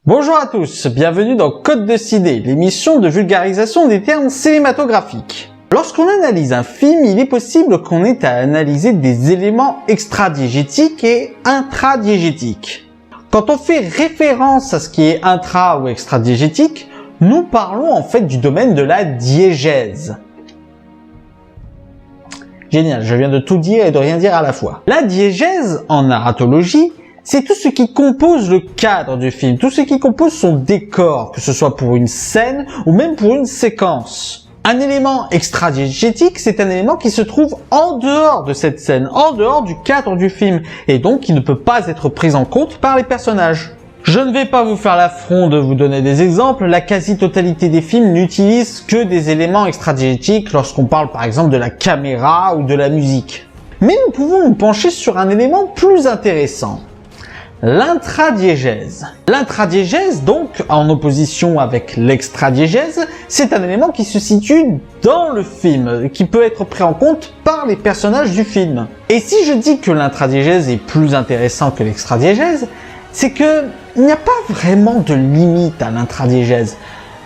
Bonjour à tous, bienvenue dans Code de Ciné, l'émission de vulgarisation des termes cinématographiques. Lorsqu'on analyse un film, il est possible qu'on ait à analyser des éléments extradiégétiques et intradiégétiques. Quand on fait référence à ce qui est intra ou extradiégétique, nous parlons en fait du domaine de la diégèse. Génial, je viens de tout dire et de rien dire à la fois. La diégèse, en narratologie, c'est tout ce qui compose le cadre du film, tout ce qui compose son décor, que ce soit pour une scène ou même pour une séquence. Un élément extradiégétique, c'est un élément qui se trouve en dehors de cette scène, en dehors du cadre du film, et donc qui ne peut pas être pris en compte par les personnages. Je ne vais pas vous faire l'affront de vous donner des exemples, la quasi-totalité des films n'utilise que des éléments extradiégétiques lorsqu'on parle par exemple de la caméra ou de la musique. Mais nous pouvons nous pencher sur un élément plus intéressant. L'intradiégèse. L'intradiégèse, donc, en opposition avec l'extradiégèse, c'est un élément qui se situe dans le film, qui peut être pris en compte par les personnages du film. Et si je dis que l'intradiégèse est plus intéressant que l'extradiégèse, c'est que il n'y a pas vraiment de limite à l'intradiégèse.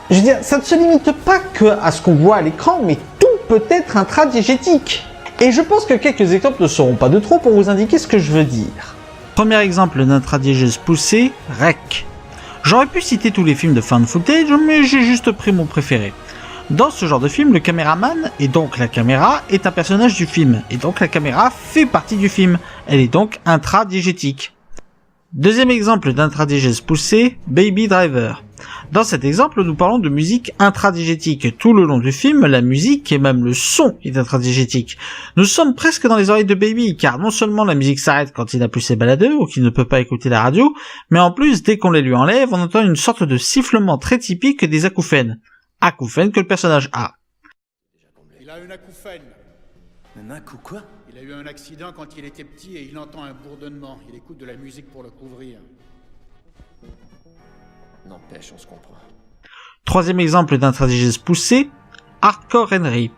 Je veux dire, ça ne se limite pas que à ce qu'on voit à l'écran, mais tout peut être intradiégétique. Et je pense que quelques exemples ne seront pas de trop pour vous indiquer ce que je veux dire. Premier exemple d'intradiégèse poussée, Rec. J'aurais pu citer tous les films de found footage, mais j'ai juste pris mon préféré. Dans ce genre de film, le caméraman, et donc la caméra, est un personnage du film, et donc la caméra fait partie du film. Elle est donc intradiégétique. Deuxième exemple d'intradiégèse poussée, Baby Driver. Dans cet exemple, nous parlons de musique intradiégétique. Tout le long du film, la musique et même le son est intradiégétique. Nous sommes presque dans les oreilles de Baby, car non seulement la musique s'arrête quand il n'a plus ses baladeurs ou qu'il ne peut pas écouter la radio, mais en plus, dès qu'on les lui enlève, on entend une sorte de sifflement très typique des acouphènes. Acouphènes que le personnage a. Il a une acouphène. Un acou quoi? Il a eu un accident quand il était petit et il entend un bourdonnement. Il écoute de la musique pour le couvrir. N'empêche, on se comprend. Troisième exemple d'intradiégèse poussée, Hardcore Henry.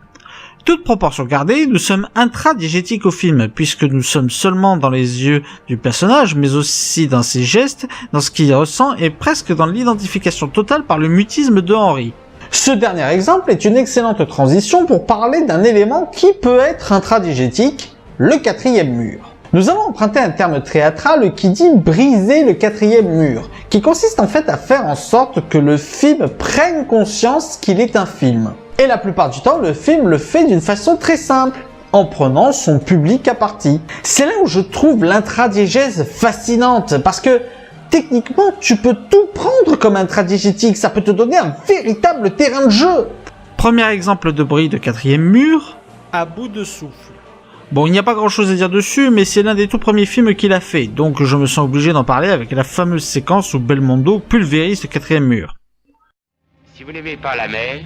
Toute proportion gardée, nous sommes intradiégétiques au film, puisque nous sommes seulement dans les yeux du personnage, mais aussi dans ses gestes, dans ce qu'il ressent et presque dans l'identification totale par le mutisme de Henry. Ce dernier exemple est une excellente transition pour parler d'un élément qui peut être intradiégétique, le quatrième mur. Nous allons emprunter un terme théâtral qui dit briser le quatrième mur, qui consiste en fait à faire en sorte que le film prenne conscience qu'il est un film. Et la plupart du temps, le film le fait d'une façon très simple, en prenant son public à partie. C'est là où je trouve l'intradiégèse fascinante, parce que techniquement, tu peux tout prendre comme intradiégétique, ça peut te donner un véritable terrain de jeu. Premier exemple de bruit de quatrième mur, À bout de souffle. Bon, il n'y a pas grand chose à dire dessus, mais c'est l'un des tout premiers films qu'il a fait, donc je me sens obligé d'en parler avec la fameuse séquence où Belmondo pulvérise le quatrième mur. Si vous n'aimez pas la mer,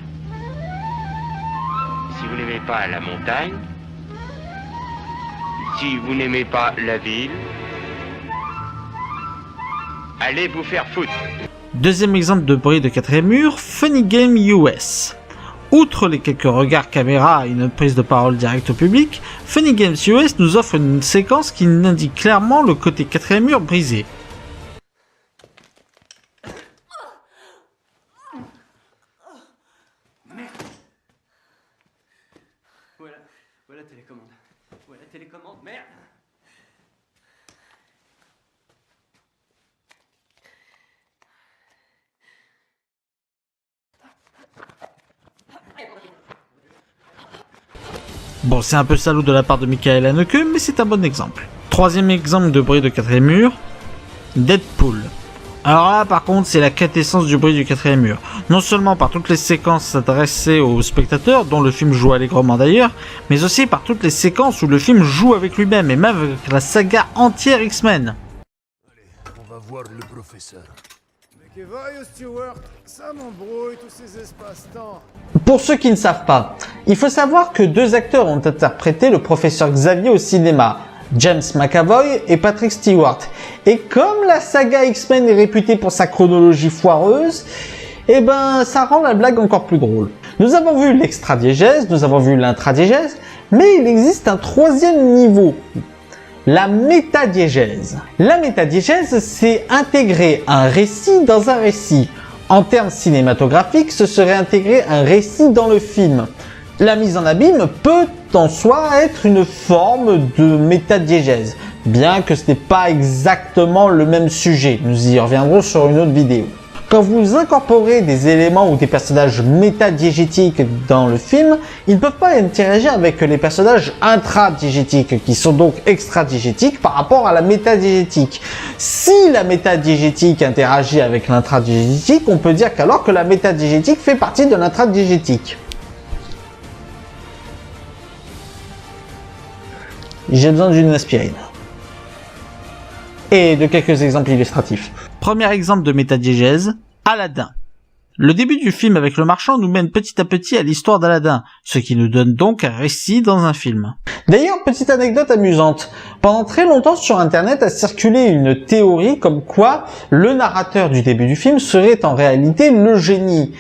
si vous n'aimez pas la montagne, si vous n'aimez pas la ville, allez vous faire foutre. Deuxième exemple de bruit de quatrième mur, Funny Game US. Outre les quelques regards caméra et une prise de parole directe au public, Funny Games US nous offre une séquence qui indique clairement le côté quatrième mur brisé. Voilà télécommande. Voilà télécommande, merde. Bon, c'est un peu salaud de la part de Michael Haneke, mais c'est un bon exemple. Troisième exemple de bruit de quatrième mur, Deadpool. Alors là, par contre, c'est la quintessence du bruit du quatrième mur. Non seulement par toutes les séquences adressées aux spectateurs, dont le film joue allègrement d'ailleurs, mais aussi par toutes les séquences où le film joue avec lui-même, et même avec la saga entière X-Men. Allez, on va voir le professeur. Mais que voyons, Stewart, ça m'embrouille tous ces espaces-temps. Pour ceux qui ne savent pas, il faut savoir que deux acteurs ont interprété le professeur Xavier au cinéma, James McAvoy et Patrick Stewart. Et comme la saga X-Men est réputée pour sa chronologie foireuse, eh ben ça rend la blague encore plus drôle. Nous avons vu l'extradiégèse, nous avons vu l'intradiégèse, mais il existe un troisième niveau. la métadiégèse. La métadiégèse, c'est intégrer un récit dans un récit. En termes cinématographiques, ce serait intégrer un récit dans le film. La mise en abîme peut en soi être une forme de métadiégèse, bien que ce n'est pas exactement le même sujet. Nous y reviendrons sur une autre vidéo. Quand vous incorporez des éléments ou des personnages métadiégétiques dans le film, ils ne peuvent pas interagir avec les personnages intradiégétiques, qui sont donc extradiégétiques par rapport à la métadiégétique. Si la métadiégétique interagit avec l'intradiégétique, on peut dire qu'alors que la métadiégétique fait partie de l'intradiégétique. J'ai besoin d'une aspirine. Et de quelques exemples illustratifs. Premier exemple de métadiégèse, Aladdin. Le début du film avec le marchand nous mène petit à petit à l'histoire d'Aladdin, ce qui nous donne donc un récit dans un film. D'ailleurs, petite anecdote amusante. Pendant très longtemps sur internet a circulé une théorie comme quoi le narrateur du début du film serait en réalité le génie.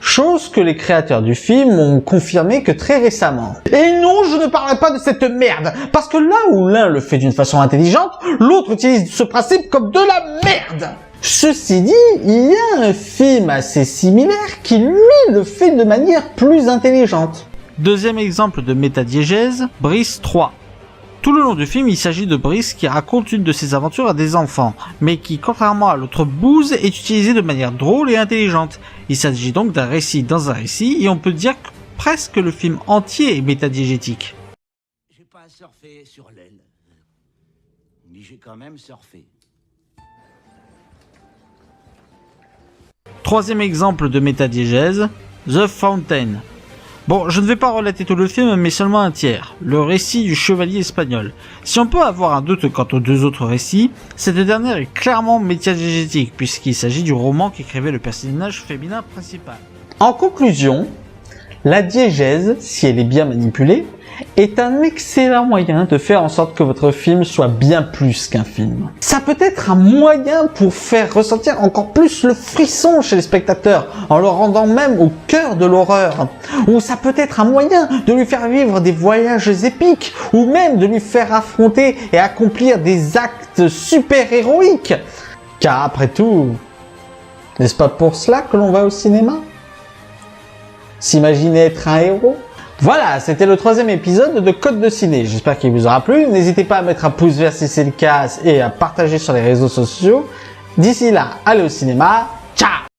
Chose que les créateurs du film ont confirmé que très récemment. Et non, je ne parlerai pas de cette merde, parce que là où l'un le fait d'une façon intelligente, l'autre utilise ce principe comme de la merde. Ceci dit, il y a un film assez similaire qui lui le fait de manière plus intelligente. Deuxième exemple de métadiégèse, Brice 3. Tout le long du film, il s'agit de Brice qui raconte une de ses aventures à des enfants, mais qui, contrairement à l'autre bouse, est utilisée de manière drôle et intelligente. Il s'agit donc d'un récit dans un récit, et on peut dire que presque le film entier est métadiégétique. J'ai pas surfé sur l'aile, mais j'ai quand même surfé. Troisième exemple de métadiégèse, The Fountain. Bon, je ne vais pas relater tout le film, mais seulement un tiers, le récit du chevalier espagnol. Si on peut avoir un doute quant aux deux autres récits, cette dernière est clairement métadiégétique, puisqu'il s'agit du roman qu'écrivait le personnage féminin principal. En conclusion, la diégèse, si elle est bien manipulée, est un excellent moyen de faire en sorte que votre film soit bien plus qu'un film. Ça peut être un moyen pour faire ressentir encore plus le frisson chez les spectateurs, en le rendant même au cœur de l'horreur. Ou ça peut être un moyen de lui faire vivre des voyages épiques, ou même de lui faire affronter et accomplir des actes super héroïques. Car après tout, n'est-ce pas pour cela que l'on va au cinéma? S'imaginer être un héros? Voilà, c'était le troisième épisode de Code de Ciné. J'espère qu'il vous aura plu. N'hésitez pas à mettre un pouce vert si c'est le cas et à partager sur les réseaux sociaux. D'ici là, allez au cinéma